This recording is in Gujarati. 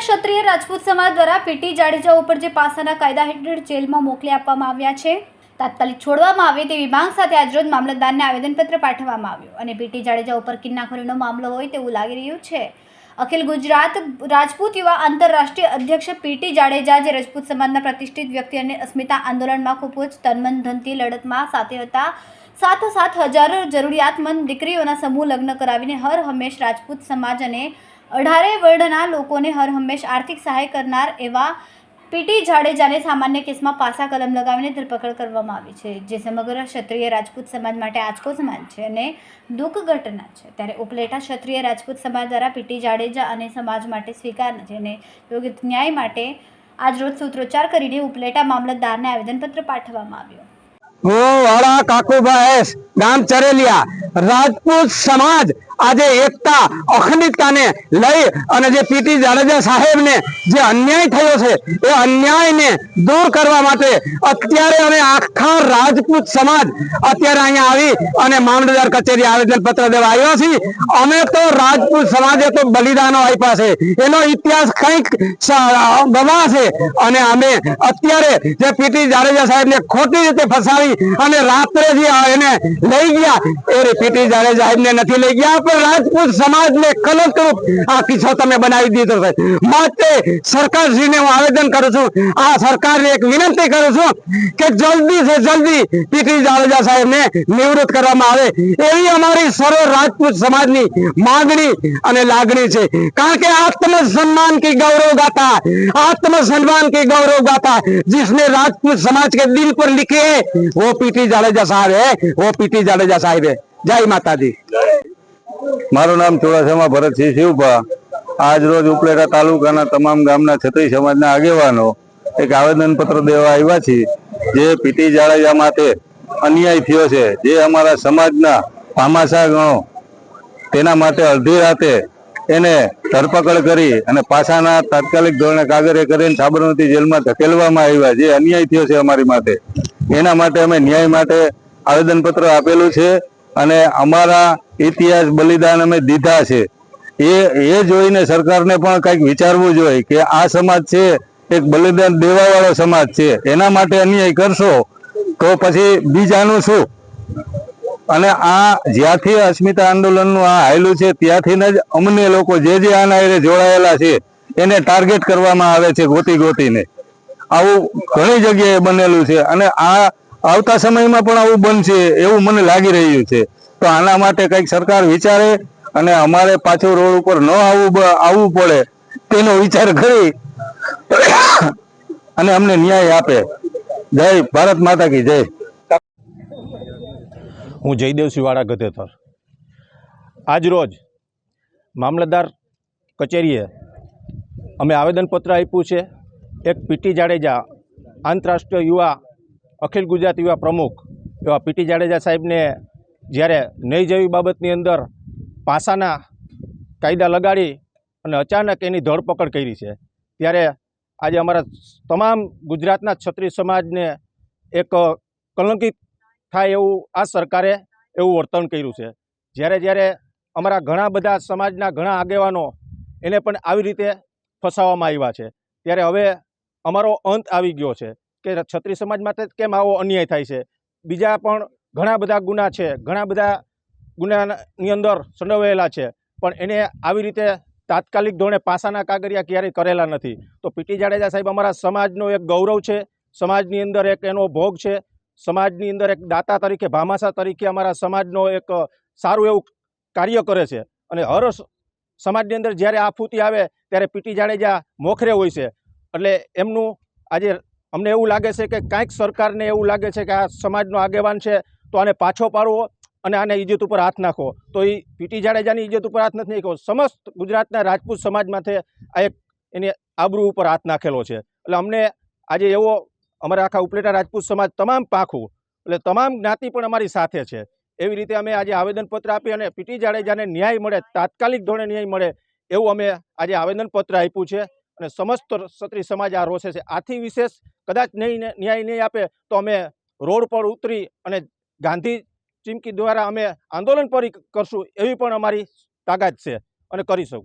ક્ષત્રિય રાજપૂત સમાજ દ્વારા પીટી જાડેજા ઉપર જે પાસાના કાયદા હેઠળ જેલમાં મોકલી આપવામાં આવ્યા છે, તાત્કાલિક છોડવામાં આવે તેવી માંગ સાથે આજરોજ મામલતદારને આવેદનપત્ર પાઠવવામાં આવ્યું અને પીટી જાડેજા ઉપર કિન્નાખોરીનો મામલો હોય તેવું લાગી રહ્યું છે। અખિલ ગુજરાત રાજપૂત યુવા આંતરરાષ્ટ્રીય અધ્યક્ષ પીટી જાડેજા જે રાજપૂત સમાજના પ્રતિષ્ઠિત વ્યક્તિ અને અસ્મિતા આંદોલનમાં ખૂબ જ તનમન ધનથી લડતમાં સાથે હતા, સાથોસાથ હજારો જરૂરિયાતમંદ દીકરીઓના સમૂહ લગ્ન કરાવીને હર હંમેશ રાજપૂત સમાજ અને 18 વર્ણના લોકોને હર હંમેશ આર્થિક સહાય કરનાર એવા પીટી જાડેજાને સામાન્ય કેસમાં પાસા કલમ લગાવીને ધરપકડ કરવામાં આવી છે, જે સમગ્ર ક્ષત્રિય રાજપૂત સમાજ માટે આંચકો સમાન છે અને દુઃખ ઘટના છે। ત્યારે ઉપલેટા ક્ષત્રિય રાજપૂત સમાજ દ્વારા પીટી જાડેજા અને સમાજ માટે સ્વીકાર નથી અને યોગ્ય ન્યાય માટે આજરોજ સૂત્રોચ્ચાર કરીને ઉપલેટા મામલતદારને આવેદનપત્ર પાઠવવામાં આવ્યું। હું વાળા કાકુભાઈ ગામ ચરેલિયા રાજપૂત સમાજ આજે એકતા અખંડિતતાને લઈ અને જે પીટી જાડેજા સાહેબને જે અન્યાય થયો છે એ અન્યાયને દૂર કરવા માટે અત્યારે અમે આખા રાજપૂત સમાજ અત્યારે અહીંયા આવી અને મામલતદાર કચેરી આવેદનપત્ર દેવા આવ્યા છીએ। અમે તો રાજપૂત સમાજે તો બલિદાનો આપ્યા છે, એનો ઇતિહાસ કંઈક ગવા છે અને અમે અત્યારે જે પીટી જાડેજા સાહેબને ખોટી રીતે ફસાવી અને રાત્રે જે એને લઈ ગયા એ પીટી જાડેજા સાહેબને નથી લઈ ગયા, પણ રાજપૂત સમાજને કલંકરૂપ આ કિસ્સો તમે બનાવી દીધો છે। માટે સરકારશ્રીને હું આવેદન કરું છું, આ સરકારને એક વિનંતી કરું છું કે જલ્દી સે જલ્દી પીટી જાડેજા સાહેબને નિવૃત્ત કરવામાં આવે એવી અમારી સર્વ રાજપૂત સમાજની માંગણી અને લાગણી છે। કારણ કે आत्मसम्मान की गौरव गाथा, आत्मसम्मान की गौरव गाथा जिसने राजपूत समाज के दिल पर लिखी है वो पीटी जाडेजा साहब है, वो पीटी जाडेजा साहब है। जय माता दी। मारू नाम चुड़ासमा भरतसिंह शिवभा। आज रोज उपलेटा तालुकाना तमाम गामना क्षत्रिय समाजना आगेवानो एक आवेदन पत्र देवा आव्या छे। जे पीटी जाडेजा माटे अन्याय थयो छे, जे अमारा समाजना भामाशाह गणो तेना माटे अर्धी राते એને ધરપકડ કરી અને પાછાના તાત્કાલિક ધોરણે કાગરે કરીને સાબરમતી જેલમાં ધકેલવામાં આવ્યા, જે અન્યાય થયો છે અમારી માટે, એના માટે અમે ન્યાય માટે આવેદનપત્ર આપેલું છે અને અમારા ઇતિહાસ બલિદાન અમે દીધા છે। એ જોઈને સરકારને પણ કંઈક વિચારવું જોઈએ કે આ સમાજ છે એક બલિદાન દેવાવાળો સમાજ છે, એના માટે અન્યાય કરશો તો પછી બીજાનું શું? અને આ જ્યાંથી અસ્મિતા આંદોલનનું આ હાયલું છે ત્યાંથી જ અમને લોકો જે આના હારે જોડાયેલા છે એને ટાર્ગેટ કરવામાં આવે છે ગોતી ગોતીને। આવું ઘણી જગ્યાએ બનેલું છે અને આ આવતા સમયમાં પણ આવું બનશે એવું મને લાગી રહ્યું છે। તો આના માટે કંઈક સરકાર વિચારે અને અમારે પાછું રોડ ઉપર ન આવવું પડે તેનો વિચાર કરી અને અમને ન્યાય આપે। જય ભારત માતા કી જય। હું જયદેવ સિવાડા ગધેથર આજ રોજ મામલતદાર કચેરીએ અમે આવેદનપત્ર આપ્યું છે। એક પીટી જાડેજા આંતરરાષ્ટ્રીય યુવા અખિલ ગુજરાત યુવા પ્રમુખ એવા પીટી જાડેજા સાહેબને જ્યારે નહીં જેવી બાબતની અંદર પાસાના કાયદા લગાડી અને અચાનક એની ધરપકડ કરી છે, ત્યારે આજે અમારા તમામ ગુજરાતના ક્ષત્રિય સમાજને એક કલંકિત થાય એવું આ સરકારે એવું વર્તન કર્યું છે। જ્યારે અમારા ઘણા બધા સમાજના ઘણા આગેવાનો એને પણ આવી રીતે ફસાવવામાં આવ્યા છે, ત્યારે હવે અમારો અંત આવી ગયો છે કે ક્ષત્રિય સમાજ માટે કેમ આવો અન્યાય થાય છે। બીજા પણ ઘણા બધા ગુના છે, ઘણા બધા ગુનાની અંદર સંડોવાયેલા છે, પણ એને આવી રીતે તાત્કાલિક ધોરણે પાસાના કાગળિયા ક્યારેય કરેલા નથી। તો પીટી જાડેજા સાહેબ અમારા સમાજનો એક ગૌરવ છે, સમાજની અંદર એક એનો ભોગ છે, સમાજની અંદર એક દાતા તરીકે ભામાશા તરીકે અમારા સમાજનો એક સારું એવું કાર્ય કરે છે અને હર સમાજની અંદર જ્યારે આફૂતી આવે ત્યારે પીટી જાડેજા મોખરે હોય છે। એટલે એમનું આજે અમને એવું લાગે છે કે કાંઈક સરકારને એવું લાગે છે કે આ સમાજનો આગેવાન છે તો આને પાછો પાડવો અને આને ઇજ્જત ઉપર હાથ નાખો, તો એ પીટી જાડેજાની ઇજ્જત ઉપર હાથ નથી નાખ્યો, સમસ્ત ગુજરાતના રાજપૂત સમાજ માટે આ એક એની આબરૂ ઉપર હાથ નાખેલો છે। એટલે અમને આજે એવો અમારા આખા ઉપલેટા રાજપૂત સમાજ તમામ પાંખું એટલે તમામ જ્ઞાતિ પણ અમારી સાથે છે, એવી રીતે અમે આજે આવેદનપત્ર આપી અને પીટી જાડેજાને ન્યાય મળે, તાત્કાલિક ધોરણે ન્યાય મળે એવું અમે આજે આવેદનપત્ર આપ્યું છે અને સમસ્ત ક્ષત્રિય સમાજ આ રોષે છે। આથી વિશેષ કદાચ ન્યાય નહીં આપે તો અમે રોડ પર ઉતરી અને ગાંધી ચીમકી દ્વારા અમે આંદોલન પર કરશું એવી પણ અમારી તાકાત છે અને કરીશું।